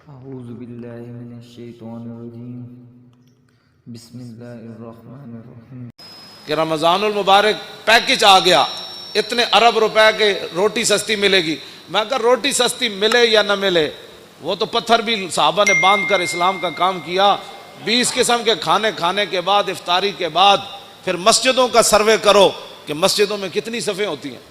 اعوذ باللہ من الشیطان الرجیم بسم اللہ الرحمن الرحیم کہ رمضان المبارک پیکج آ گیا، اتنے ارب روپے کے روٹی سستی ملے گی۔ میں اگر روٹی سستی ملے یا نہ ملے، وہ تو پتھر بھی صحابہ نے باندھ کر اسلام کا کام کیا۔ 20 قسم کے کھانے کھانے کے بعد، افطاری کے بعد پھر مسجدوں کا سروے کرو کہ مسجدوں میں کتنی صفیں ہوتی ہیں۔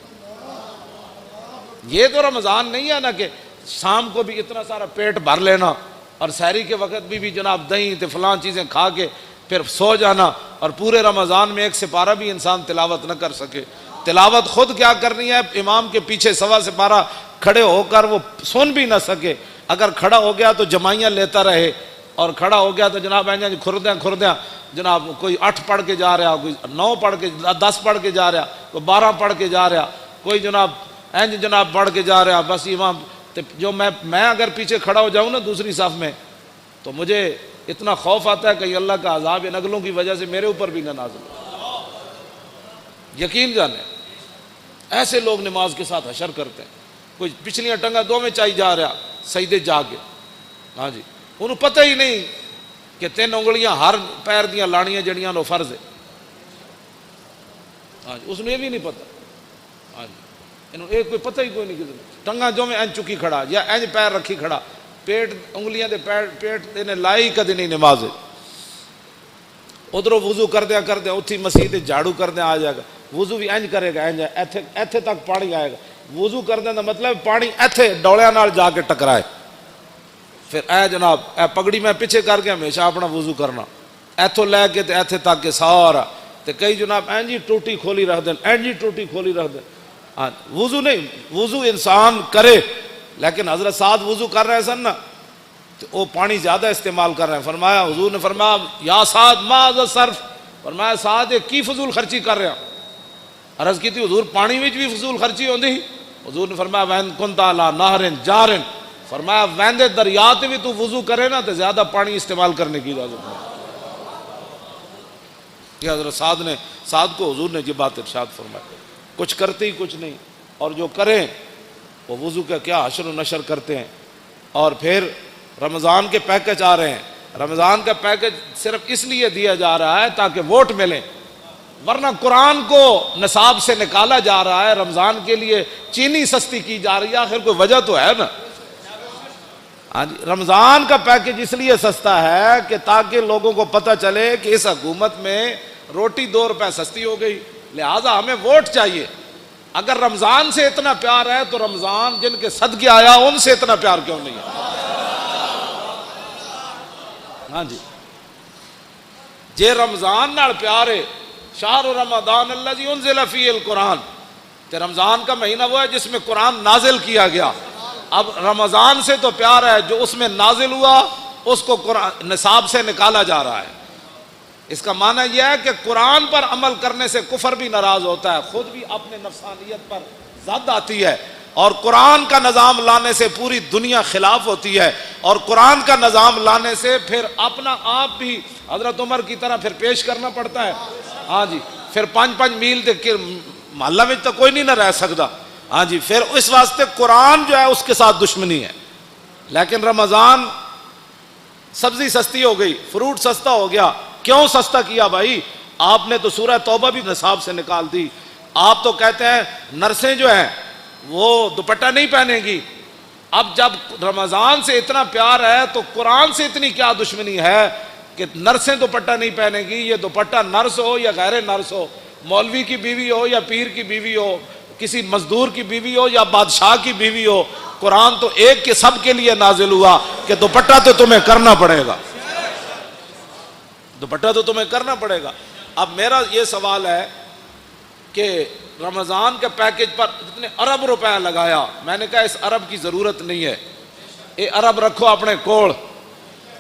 یہ تو رمضان نہیں ہے نا کہ شام کو بھی اتنا سارا پیٹ بھر لینا اور سحری کے وقت بھی جناب دہی تے فلان چیزیں کھا کے پھر سو جانا، اور پورے رمضان میں ایک سپارہ بھی انسان تلاوت نہ کر سکے۔ تلاوت خود کیا کرنی ہے، امام کے پیچھے سوا سپارہ کھڑے ہو کر وہ سن بھی نہ سکے، اگر کھڑا ہو گیا تو جمائیاں لیتا رہے، اور کھڑا ہو گیا تو جناب کھردیاں جناب کوئی 8 پڑھ کے جا رہا، کوئی 9 پڑھ کے 10 پڑھ کے جا رہا، کوئی 12 پڑھ کے جا رہا، کوئی جناب پڑھ کے جا رہا۔ بس امام جو میں اگر پیچھے کھڑا ہو جاؤں نا دوسری صف میں، تو مجھے اتنا خوف آتا ہے کہ اللہ کا عذاب ان اگلوں کی وجہ سے میرے اوپر بھی نہ نازل ہو۔ یقین جانے ایسے لوگ نماز کے ساتھ حشر کرتے ہیں، کوئی پچھلیاں ٹنگا دو میں چائی جا رہا سجدے جا کے، ہاں جی انہوں پتہ ہی نہیں کہ 3 انگلیاں ہر پیر دیاں لانیاں جڑیاں لو فرض ہے، ہاں جی اس نے یہ بھی نہیں پتہ، ہاں جی انہوں ایک کوئی پتہ ہی کوئی نہیں کسی ٹنگا جو میں این چکی کھڑا یا این پیر رکھی کھڑا، پیٹ انگلیاں دے پیٹ دینے لائی کدی نہیں نماز۔ ادھروں وضو کر دیا اتھی مسیح تے جھاڑو کر دیا آ جائے گا، وضو بھی اینج کرے گا، اینج ایتھے تک پانی آئے گا، وضو کر دیا مطلب پانی ایتھے ڈولیاں نال جا کے ٹکرائے، پھر اے جناب اے پگڑی میں پیچھے کر کے ہمیشہ اپنا وضو کرنا، ایتھوں لے کے تے ایتھے تک کے سارا، تے کئی جناب اینج ہی ٹوٹی کھولی رکھ دیں، اینج ہی ٹوٹی کھولی رکھ دیں۔ ہاں وضو نہیں، وضو انسان کرے، لیکن حضرت سعد وضو کر رہے سن نا تو وہ پانی زیادہ استعمال کر رہے ہیں، فرمایا حضور نے فرمایا یا سعد ما ذا صرف، فرمایا سعد یہ کی فضول خرچی کر رہے ہیں؟ عرض کی تھی حضور پانی وچ بھی فضول خرچی ہوندی؟ حضور نے فرمایا وین کنت علی نہر جار، فرمایا ویندے دریا تے بھی تو وضو کرے نا تو زیادہ پانی استعمال کرنے کی اجازت نہیں۔ یہ حضرت سعد کو حضور نے یہ بات ارشاد فرمائی، کچھ کرتے ہی کچھ نہیں، اور جو کریں وہ وضو کا کیا حشر و نشر کرتے ہیں۔ اور پھر رمضان کے پیکج آ رہے ہیں، رمضان کا پیکج صرف اس لیے دیا جا رہا ہے تاکہ ووٹ ملیں، ورنہ قرآن کو نصاب سے نکالا جا رہا ہے، رمضان کے لیے چینی سستی کی جا رہی ہے، آخر کوئی وجہ تو ہے نا۔ ہاں جی رمضان کا پیکج اس لیے سستا ہے کہ تاکہ لوگوں کو پتہ چلے کہ اس حکومت میں روٹی 2 روپے سستی ہو گئی، لہٰذا ہمیں ووٹ چاہیے۔ اگر رمضان سے اتنا پیار ہے تو رمضان جن کے صدقے آیا ان سے اتنا پیار کیوں نہیں ہے؟ ہاں جی جے رمضان نال پیار ہے، شہر رمضان الذی انزل فیہ القرآن، کہ رمضان کا مہینہ وہ ہے جس میں قرآن نازل کیا گیا۔ اب رمضان سے تو پیار ہے، جو اس میں نازل ہوا اس کو قرآن نصاب سے نکالا جا رہا ہے۔ اس کا معنی یہ ہے کہ قرآن پر عمل کرنے سے کفر بھی ناراض ہوتا ہے، خود بھی اپنے نفسانیت پر زد آتی ہے، اور قرآن کا نظام لانے سے پوری دنیا خلاف ہوتی ہے، اور قرآن کا نظام لانے سے پھر اپنا آپ بھی حضرت عمر کی طرح پھر پیش کرنا پڑتا ہے۔ ہاں جی پھر 5 میل کے محلہ میں تو کوئی نہیں نہ رہ سکتا، ہاں جی پھر اس واسطے قرآن جو ہے اس کے ساتھ دشمنی ہے۔ لیکن رمضان سبزی سستی ہو گئی، فروٹ سستا ہو گیا، کیوں سستا کیا بھائی؟ آپ نے تو سورہ توبہ بھی نصاب سے نکال دی۔ آپ تو کہتے ہیں نرسیں جو ہیں وہ دوپٹہ نہیں پہنیں گی، اب جب رمضان سے اتنا پیار ہے تو قرآن سے اتنی کیا دشمنی ہے کہ نرسیں دوپٹہ نہیں پہنیں گی؟ یہ دوپٹہ نرس ہو یا غیر نرس ہو، مولوی کی بیوی ہو یا پیر کی بیوی ہو، کسی مزدور کی بیوی ہو یا بادشاہ کی بیوی ہو، قرآن تو ایک کے سب کے لیے نازل ہوا کہ دوپٹہ تو تمہیں کرنا پڑے گا، دوپٹہ تو تمہیں کرنا پڑے گا۔ اب میرا یہ سوال ہے کہ رمضان کے پیکج پر اتنے ارب روپے لگایا، میں نے کہا اس ارب کی ضرورت نہیں ہے، یہ ارب رکھو اپنے کوڑ۔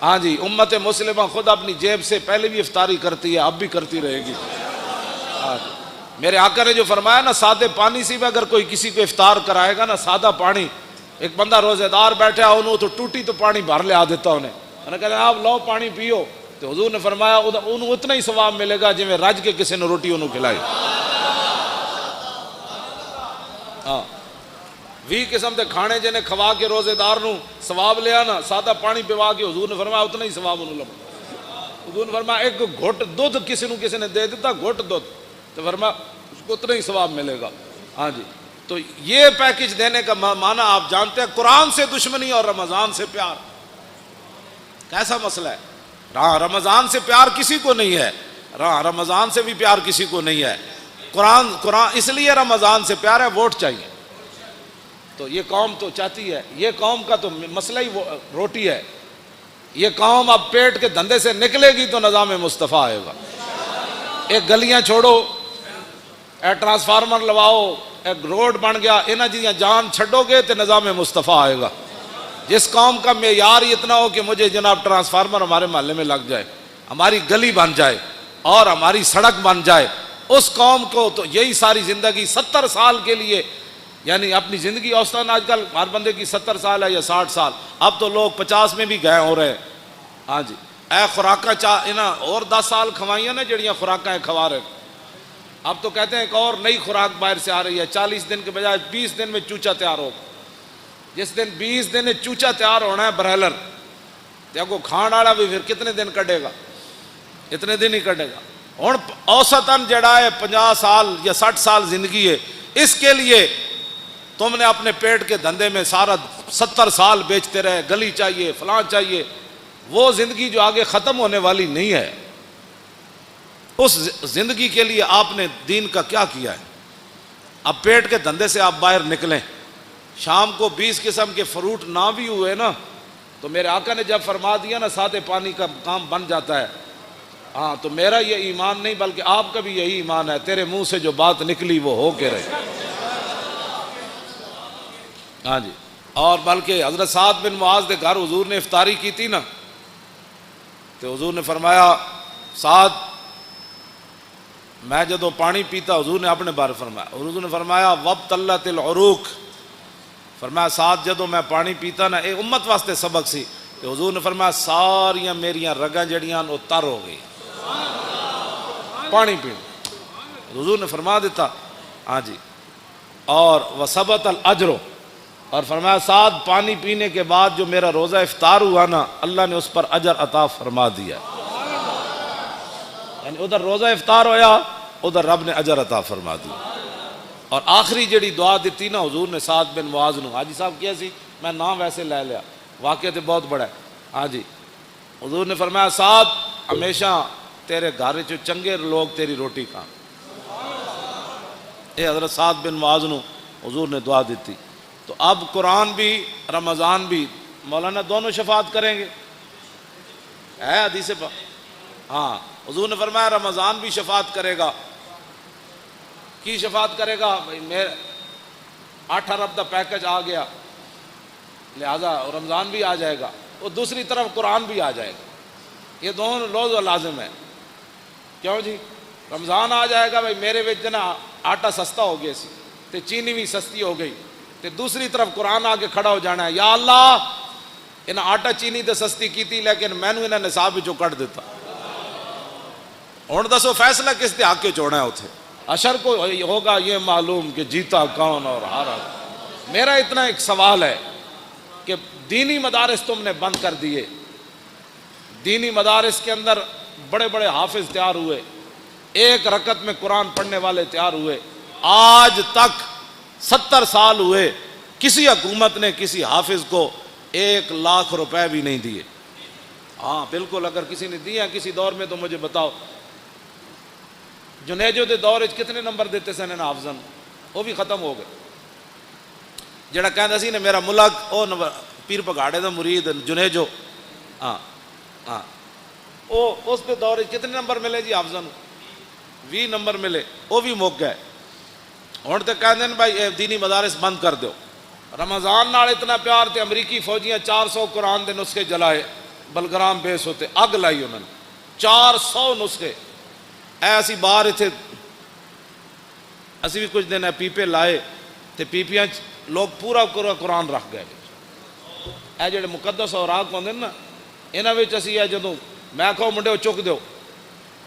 ہاں جی امت مسلمہ خود اپنی جیب سے پہلے بھی افطاری کرتی ہے، اب بھی کرتی رہے گی۔ میرے آقا نے جو فرمایا نا، سادے پانی سے بھی اگر کوئی کسی کو افطار کرائے گا نا، سادہ پانی، ایک بندہ روزے دار بیٹھا انہوں تو ٹوٹی تو پانی بھر لے آ دیتا انہیں، میں نے کہا آپ لو پانی پیو، تو حضور نے فرمایا انہوں اتنا ہی ثواب ملے گا جی میں رج کے کسی نے روٹی انہوں کھلائی۔ ہاں 20 قسم کے کھانے جنہیں کھوا کے روزے دار نو ثواب لیا نا، سادہ پانی پوا کے حضور نے فرمایا اتنا ہی ثواب انہوں لگا۔ حضور نے فرمایا ایک گھٹ دودھ کسی نے دے دیتا، گھٹ دودھ، تو فرمایا اس کو اتنا ہی ثواب ملے گا۔ ہاں جی، تو یہ پیکج دینے کا معنی آپ جانتے ہیں، قرآن سے دشمنی اور رمضان سے پیار، کیسا مسئلہ ہے؟ ہاں، رمضان سے پیار کسی کو نہیں ہے، رمضان سے بھی پیار کسی کو نہیں ہے۔ قرآن اس لیے رمضان سے پیار ہے، ووٹ چاہیے، تو یہ قوم تو چاہتی ہے، یہ قوم کا تو مسئلہ ہی روٹی ہے۔ یہ قوم اب پیٹ کے دھندے سے نکلے گی تو نظام مصطفیٰ آئے گا۔ ایک گلیاں چھوڑو، ایک ٹرانسفارمر لواؤ، ایک روڈ بن گیا، انہاں جیاں جان چھڈو گے تو نظام مصطفیٰ آئے گا۔ جس قوم کا معیار اتنا ہو کہ مجھے جناب ٹرانسفارمر ہمارے محلے میں لگ جائے، ہماری گلی بن جائے اور ہماری سڑک بن جائے، اس قوم کو تو یہی ساری زندگی 70 سال کے لیے، یعنی اپنی زندگی اوسطاً آج کل ہر بندے کی 70 سال ہے یا 60 سال، اب تو لوگ 50 میں بھی گئے ہو رہے ہیں۔ ہاں جی، اے خوراکاں انہاں اور 10 سال کھوائیاں نے جڑیاں خوراکاں کھوا رہے، اب تو کہتے ہیں ایک اور نئی خوراک باہر سے آ رہی ہے، 40 دن کے بجائے 20 دن میں چوچا تیار ہوگا۔ جس دن 20 دن چوچا تیار ہونا ہے برہلر، تو کو کھان والا بھی پھر کتنے دن کٹے گا؟ اتنے دن ہی کٹے گا۔ ہوں اوسطاً جڑا ہے 50 سال یا 60 سال زندگی ہے، اس کے لیے تم نے اپنے پیٹ کے دھندے میں سارا 70 سال بیچتے رہے، گلی چاہیے، فلاں چاہیے، وہ زندگی جو آگے ختم ہونے والی نہیں ہے، اس زندگی کے لیے آپ نے دین کا کیا کیا ہے؟ اب پیٹ کے دھندے سے آپ باہر نکلیں، شام کو 20 قسم کے فروٹ نہ بھی ہوئے نا، تو میرے آقا نے جب فرما دیا نا سادے پانی کا کام بن جاتا ہے، ہاں تو میرا یہ ایمان نہیں بلکہ آپ کا بھی یہی ایمان ہے، تیرے منہ سے جو بات نکلی وہ ہو کے رہے۔ ہاں جی، اور بلکہ حضرت سعد بن معاذ کے گھر حضور نے افطاری کی تھی نا، تو حضور نے فرمایا سعد، میں جدو پانی پیتا، حضور نے اپنے بارے فرمایا، حضور نے فرمایا وابتلت العروق، فرمایا سعد جدو میں پانی پیتا نا، ایک امت واسطے سبق سی، تو حضور نے فرمایا ساریاں میریاں رگاں جڑیاں وہ تر ہو گئی پانی پینے، حضور نے فرما دیتا۔ ہاں جی، اور وثبت الاجر، اور فرمایا سعد پانی پینے کے بعد جو میرا روزہ افطار ہوا نا، اللہ نے اس پر اجر عطا فرما دیا، یعنی ادھر روزہ افطار ہویا، ادھر رب نے اجر عطا فرما دیا۔ اور آخری جڑی دعا دیتی نا حضور نے سعد بن معاذ نو، حاجی صاحب کیا سی، میں نام ویسے لے لیا، واقعہ تو بہت بڑا ہے۔ ہاں جی، حضور نے فرمایا سعد ہمیشہ تیرے گھر چ چنگے لوگ تیری روٹی کھان، اے حضرت سعد بن معاذ نو حضور نے دعا دیتی۔ تو اب قرآن بھی رمضان بھی مولانا دونوں شفاعت کریں گے، ہے حدیث پاک، ہاں حضور نے فرمایا رمضان بھی شفاعت کرے گا۔ کی شفاعت کرے گا؟ میرے 8 ارب دا پیکج آ گیا، لہذا رمضان بھی آ جائے گا، اور دوسری طرف قرآن بھی آ جائے گا، یہ دونوں لوز و لازم ہے۔ کیوں جی؟ رمضان آ جائے گا، بھائی میرے وچ نا آٹا سستا ہو گیا سی تے چینی بھی سستی ہو گئی، تے دوسری طرف قرآن آ کے کھڑا ہو جانا ہے، یا اللہ انہیں آٹا چینی تے سستی کی تھی لیکن میں نے انہیں نصاب وچوں کٹ دیتا، ہن دسو فیصلہ کس دے حق وچ ہونا ہے؟ اتھے اشر کو ہوگا یہ معلوم کہ جیتا کون اور ہارا۔ میرا اتنا ایک سوال ہے کہ دینی مدارس تم نے بند کر دیے، دینی مدارس کے اندر بڑے بڑے حافظ تیار ہوئے، ایک رکعت میں قرآن پڑھنے والے تیار ہوئے، آج تک 70 سال ہوئے کسی حکومت نے کسی حافظ کو 1 لاکھ روپے بھی نہیں دیے۔ ہاں بالکل، اگر کسی نے دیا کسی دور میں تو مجھے بتاؤ۔ جنیجو دے دور کتنے نمبر دیتے سن ان حافظاں، وہ بھی ختم ہو گئے۔ جڑا کہندا سی نے میرا ملک او پیر پگاڑے دا مرید جنیجو، ہاں ہاں، او اس دے دور کتنے نمبر ملے جی حافظاں؟ 20 نمبر ملے، وہ بھی مک گئے۔ ہن تے کہندے نے بھائی دینی مدارس بند کر دیو۔ رمضان نال اتنا پیار تے امریکی فوجیاں 400 قرآن دے نسخے جلائے، بلگرام بیس ہوتے اگ لائی انہوں نے 400 نسخے۔ ایسی باہر اتنے اسی بھی کچھ دن پیپے لائے تے پیپیاں لوگ پورا پورا قرآن رکھ گئے۔ اے جڑے مقدس اوراق ہوندے نا، انہاں وچ اسی جدوں میں کہو منڈے چک دیو،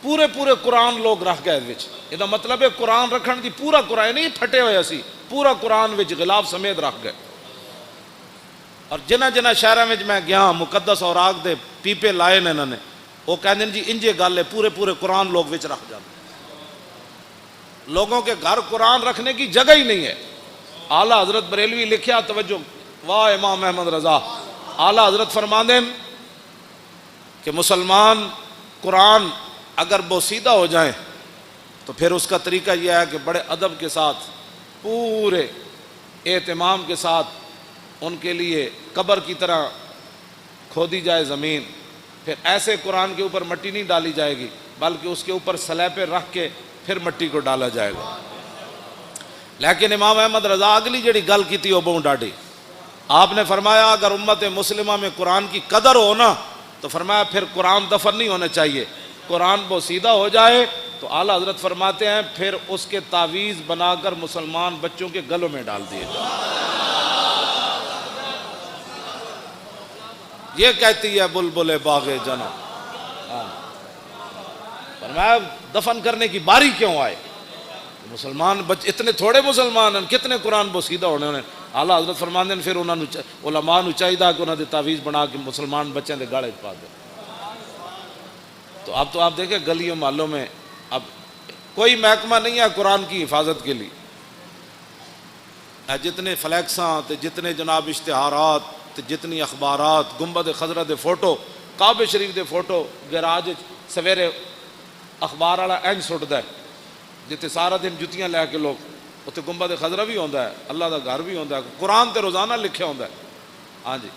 پورے پورے قرآن لوگ رکھ گئے وچ، یہ مطلب ہے قرآن رکھن دی پورا قرآن نہیں پھٹے ہوئے اسی، پورا قرآن وچ غلاف سمیت رکھ گئے۔ اور جنہ جنہ شہروں میں میں گیا مقدس اوراق دے پیپے لائے نے انہوں نے، وہ کہتے ہیں جی انجے گل ہے، پورے پورے قرآن لوگ وچ رکھ جاتے، لوگوں کے گھر قرآن رکھنے کی جگہ ہی نہیں ہے۔ اعلیٰ حضرت بریلوی لکھیا، توجہ، واہ امام احمد رضا، اعلیٰ حضرت فرماندے ہیں کہ مسلمان قرآن اگر بوسیدہ ہو جائیں تو پھر اس کا طریقہ یہ ہے کہ بڑے ادب کے ساتھ، پورے اہتمام کے ساتھ ان کے لیے قبر کی طرح کھودی جائے زمین، پھر ایسے قرآن کے اوپر مٹی نہیں ڈالی جائے گی بلکہ اس کے اوپر سلیپے رکھ کے پھر مٹی کو ڈالا جائے گا۔ لیکن امام احمد رضا اگلی جڑی گل کی تھی وہ بہت ڈاڈی، آپ نے فرمایا اگر امت مسلمہ میں قرآن کی قدر ہو نا تو فرمایا پھر قرآن دفن نہیں ہونا چاہیے، قرآن بوسیدہ ہو جائے تو اعلیٰ حضرت فرماتے ہیں پھر اس کے تعویذ بنا کر مسلمان بچوں کے گلوں میں ڈال دیے جائے۔ یہ کہتی ہے بلبل باغ جنا، فرمایا دفن کرنے کی باری کیوں آئے؟ مسلمان اتنے تھوڑے مسلمان ہیں، کتنے قرآن بوسیدہ ہونے انہیں۔ اعلیٰ حضرت فرماتے ہیں پھر انہوں نے علماء نو چاہیے کہ انہوں نے تعویذ بنا کے مسلمان بچوں کے گاڑے پا دیں۔ تو اب آپ دیکھیں گلیوں محلوں میں اب کوئی محکمہ نہیں ہے قرآن کی حفاظت کے لیے، جتنے فلیکساں تے جتنے جناب اشتہارات تے جتنی اخبارات، گنبد خضرا دے فوٹو، کعبہ شریف دے فوٹو گراج سویرے اخبار والا اینج سٹدا ہے، جتے سارا دن جتیاں لے کے لوگ اتنے گنبد خضرا بھی ہوندا ہے، اللہ دا گھر بھی ہوندا ہے، قرآن تے روزانہ لکھیا ہوندا ہے۔ ہاں جی،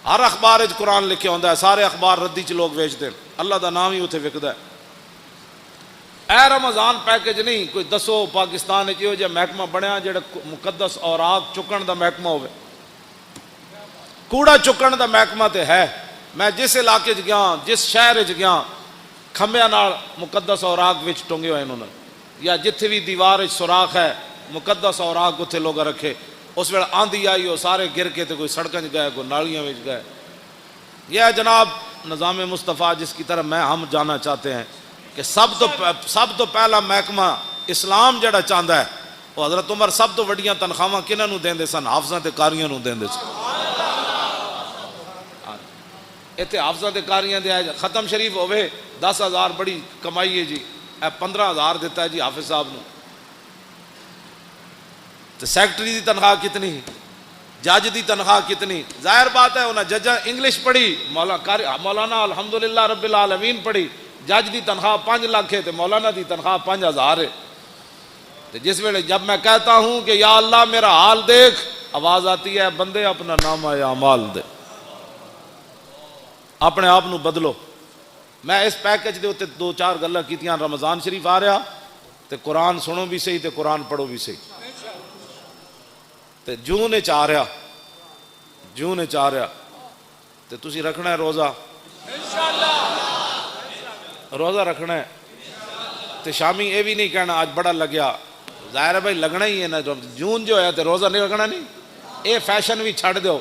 ہر اخبار وچ قرآن لکھیا ہوندا ہے، سارے اخبار ردی چ لوگ ویچتے ہیں، اللہ دا نام ہی اتنے وکدا ہے۔ اے رمضان پیکج نہیں کوئی دسو پاکستان وچ یہ محکمہ بنیا جڑا مقدس اوراق چکن دا محکمہ ہوئے، کوڑا چکن دا محکمہ تے ہے۔ میں جس علاقے چ گیا، جس شہر چ گیا، کھمبیاں نال مقدس اوراق وچ ٹنگے ہوئے انہوں نے، یا جتھے بھی دیوار وچ سوراخ ہے مقدس اوراق اتنے لوگ رکھے۔ اس ویلے آندھی آئی وہ سارے گر کے تے کوئی سڑکیں گئے، کوئی نالیاں وچ گئے۔ یہ ہے جناب نظام مصطفیٰ جس کی طرف ہم جانا چاہتے ہیں کہ سب تو پہلا محکمہ اسلام جڑا چاہتا ہے وہ حضرت عمر سب تو وڈیاں تنخواہاں کنہاں نوں دیندے سن؟ حافظاں تے قاریاں نوں دیندے سن۔ اتنے حافظاں تے قاریاں دے ختم شریف ہوئے 10,000 بڑی کمائی ہے جی، 15,000 دیتا ہے جی حافظ صاحب نو۔ تو سیکٹری دی تنخواہ کتنی، جج دی تنخواہ کتنی؟ ظاہر بات ہے انہاں ججاں انگلش پڑھی، مولانا الحمدللہ رب العالمین پڑھی، جج دی تنخواہ 5 لاکھ ہے تو مولانا دی تنخواہ 5,000 ہے۔ تو جس ویلے جب میں کہتا ہوں کہ یا اللہ میرا حال دیکھ، آواز آتی ہے بندے اپنا نامہ اعمال دے، اپنے آپ نو بدلو۔ میں اس پیکج دے اتنے 2-4 گلاں کیتیاں، رمضان شریف آ رہا تے قرآن سنو بھی صحیح تے قرآن پڑھو بھی صحیح، تے جون وچ آ رہا تے تسی رکھنا ہے روزہ، روزہ رکھنا ہے تے شامی یہ بھی نہیں کہنا آج بڑا لگیا، ظاہر ہے بھائی لگنا ہی ہے نا، جون جو ہے تے روزہ نہیں رکھنا نہیں، اے فیشن بھی چھڑ دیو،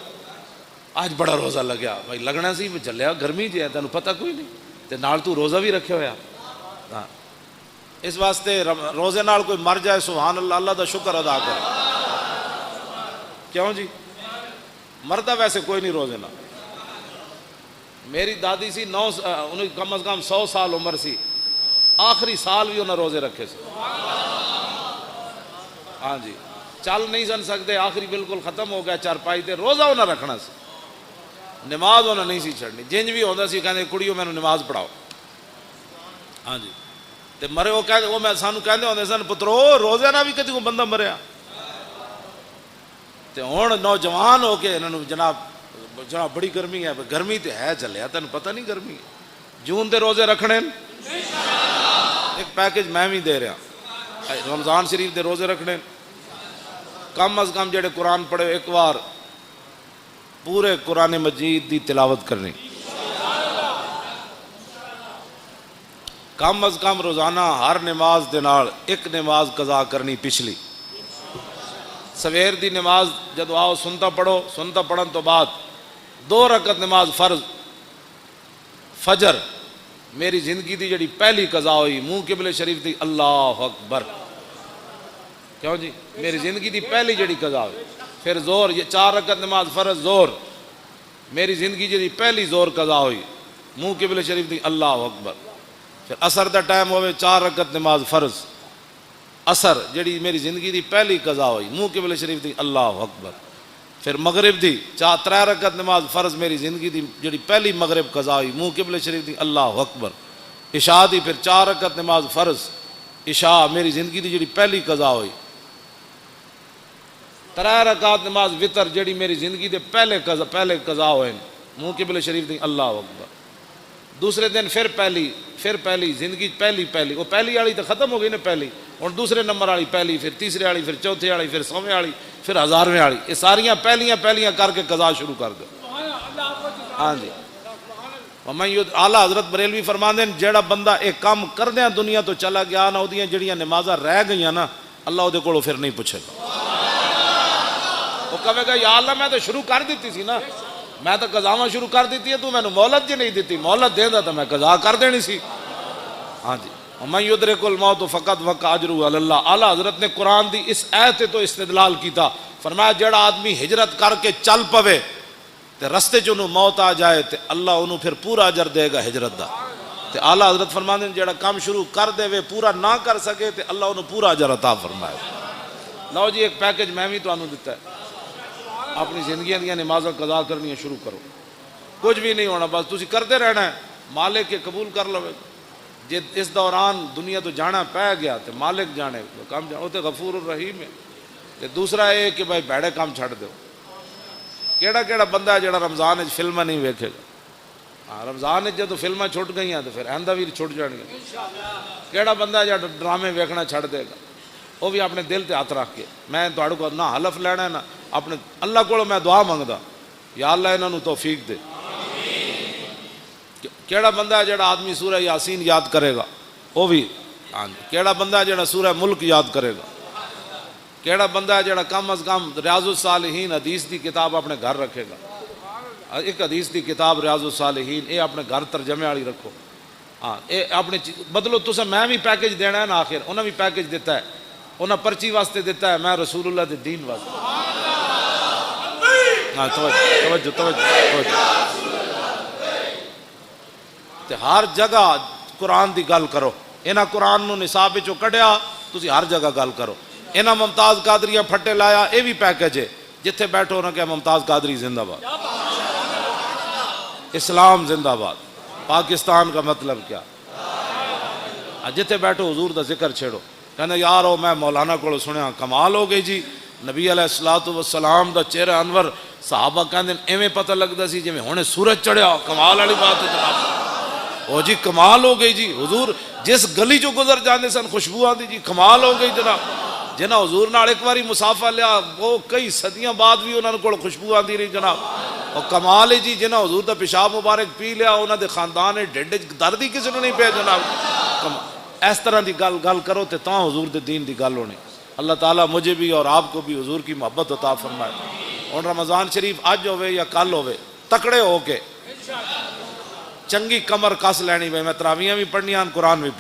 آج بڑا روزہ لگیا بھائی لگنا سی چلیا، گرمی جی ہے تینوں پتہ کوئی نہیں تے نال تو روزہ بھی رکھے ہویا۔ ہاں اس واسطے روزے نال کوئی مر جائے سبحان اللہ، اللہ دا شکر ادا کرے، کیوں جی مردا ویسے کوئی نہیں روزے نال۔ میری دادی سی انہیں کم از کم 100 سال عمر سی، آخری سال بھی انہیں روزے رکھے سے۔ ہاں جی چل نہیں سن سکتے، آخری بالکل ختم ہو گیا چارپائی تے، روزہ انہیں رکھنا سی، نماز انہیں نہیں سی چھڑنی، جنج بھی ہوتا سی کہتے کڑیوں میں نماز پڑھاؤ۔ ہاں جی تے مرے وہ کہتے وہ میں سانو کہتے ہوتے سن پترو روزے نہ بھی کدی کو بندہ مریا، تے ہوں نوجوان ہو کے انہوں جناب بڑی گرمی ہے، گرمی تے ہے چلیا تینوں پتہ نہیں گرمی ہے، جون دے روزے رکھنے ایک پیکج میں بھی دے رہا، رمضان شریف دے روزے رکھنے، کم از کم جڑے قرآن پڑھے ایک بار پورے قرآن مجید دی تلاوت کرنی، کم از کم روزانہ ہر نماز دے نال ایک نماز قضا کرنی پچھلی، سویر دی نماز جدو آؤ سنتا پڑھو، سنتا پڑھن تو بعد 2 رکعت نماز فرض فجر میری زندگی دی جڑی پہلی قضا ہوئی منہ قبلے شریف دی اللہ اکبر. کیوں جی میری زندگی دی پہلی جڑی قضا ہوئی. پھر زور یہ 4 رکعت نماز فرض زور. میری زندگی جڑی پہلی زور قضا ہوئی منہ قبلے شریف دی اللہ اکبر. پھر عصر دا ٹائم ہوئے 4 رکعت نماز فرض عصر جڑی میری زندگی دی پہلی قضا ہوئی منہ قبلے شریف دی اللہ اکبر. پھر مغرب دی 3 رکعت نماز فرض میری زندگی دی جڑی پہلی مغرب قضا ہوئی منہ قبلے شریف دی اللہ اکبر. عشاء دی پھر 4 رکعت نماز فرض عشاء میری زندگی دی جڑی پہلی قضا ہوئی. 3 رکعت نماز وطر جڑی میری زندگی دے پہلے قضا ہوئے منہ قبلے شریف دی اللہ اکبر. دوسرے دن پھر پہلی زندگی پہلی وہ پہلی والی تو ختم ہو گئی نا پہلی. اور دوسرے نمبر والی پہلی پھر تیسرے والی پھر چوتھے والی پھر 100ویں والی پھر 1000ویں والی. یہ ساریاں پہلیاں کر کے قضا شروع کر دو. ہاں جی اعلیٰ حضرت بریلوی فرماندے ہیں جیڑا بندہ ایک کام کردیاں دنیا تو چلا گیا نا وہ جڑیاں نمازاں رہ گئیاں نا اللہ وہ کولوں پھر نہیں پوچھے گا. وہ کہے گا یا اللہ میں تو شروع کر دیتی سی نا میں تو قضاواں شروع کر دیتی ہے تو میں نے مہلت جی نہیں دیتی مہلت دیندا تو میں قضا کر دینی سی. ہاں جی وَمَن يُدْرِكُ الْمَوْتُ فَقَدْ وَقَعَ أَجْرُهُ عَلَى اللَّهِ. اعلیٰ حضرت نے قرآن دی اس آیت تو استدلال کیتا. فرمایا جڑا آدمی ہجرت کر کے چل پوے تے رستے چ انہوں موت آ جائے تے اللہ انہوں پھر پورا اجر دے گا ہجرت دا. تے اعلیٰ حضرت فرماندے جڑا کام شروع کر دے وے پورا نہ کر سکے تے اللہ انہوں پورا اجر عطا فرمائے. لو جی ایک پیکج میں بھی تانوں دیتا ہے. اپنی زندگیاں دیاں نمازاں قضا کرنی شروع کرو. کچھ بھی نہیں ہونا بس تسی کرتے رہنا ہے مالک کے قبول کر لو. جے اس دوران دنیا تو جانا پہ گیا تو مالک جانے کام جانا وہ تو غفور الرحیم ہے. تے دوسرا یہ کہ بھائی بھڑے کام چھڑ دو. کیڑا بندہ ہے جڑا رمضان وچ فلماں نہیں ویکھے گا. ہاں رمضان وچ جدوں فلماں چھٹ گئیاں تو پھر آئندہ بھی چھٹ جان گے. کیڑا بندہ ہے جڑا ڈرامے ویکھنا چھڑ دے گا. وہ بھی اپنے دل تے ہاتھ رکھ کے میں تہاڈے کو نہ حلف لینا ہے نہ اپنے اللہ کو میں دعا منگدا یا اللہ انہاں نوں توفیق دے. کیڑا بندہ ہے جڑا آدمی سورہ یاسین یاد کرے گا وہ بھی. ہاں کیڑا بندہ ہے جڑا سورہ ملک یاد کرے گا. کیڑا بندہ ہے جڑا کم از کم ریاض الصالحین حدیث دی کتاب اپنے گھر رکھے گا. ایک حدیث دی کتاب ریاض الصالحین یہ اپنے گھر ترجمے والی رکھو. ہاں یہ اپنے بدلو تسا میں بھی پیکج دینا ہے نا. آخر انہوں بھی پیکج دیتا ہے انہوں پرچی واسطے دیتا ہے میں رسول اللہ دے دین واسطے. ہاں توجہ تے ہر جگہ قرآن دی گل کرو. انہاں قرآن نو نصاب وچوں کڈیا تسی ہر جگہ گل کرو. انہاں ممتاز قادریاں پھٹے لایا یہ بھی پیکج ہے. جتھے بیٹھو نہ کہ ممتاز قادری زندہ باد اسلام زندہ باد پاکستان کا مطلب کیا. جتھے بیٹھو حضور دا ذکر چھیڑو. کہنا یار او میں مولانا کو سنیا کمال ہو گئی جی نبی علیہ الصلوۃ والسلام دا چہرہ انور صحابہ کہندے ایویں پتہ لگدا سی جویں ہنے سورج چڑھیا. کمال والی بات ہے جناب. او جی کمال ہو گئی جی حضور جس گلی چو گزر جاندے سن خوشبو آندی جی کمال ہو گئی جناب. جنہاں حضور نال ایک باری مسافہ لیا وہ کئی صدیاں بعد بھی انہاں کول خوشبو آندی رہی جناب. اور کمال ہے جی جنہاں حضور دا پیشاب مبارک پی لیا انہاں دے خاندان ڈھڈ درد ہی کسی نوں نہیں پیا جناب. اس طرح دی گل کرو تے تاں حضور دے دین دی گل ہونی. اللہ تعالیٰ مجھے بھی اور آپ کو بھی حضور کی محبت عطا فرمائے. اور رمضان شریف اج ہوئے یا کل ہوئے تکڑے ہو کے چنگی کمر کس لینی. میں تراویاں بھی پڑھنیاں قرآن بھی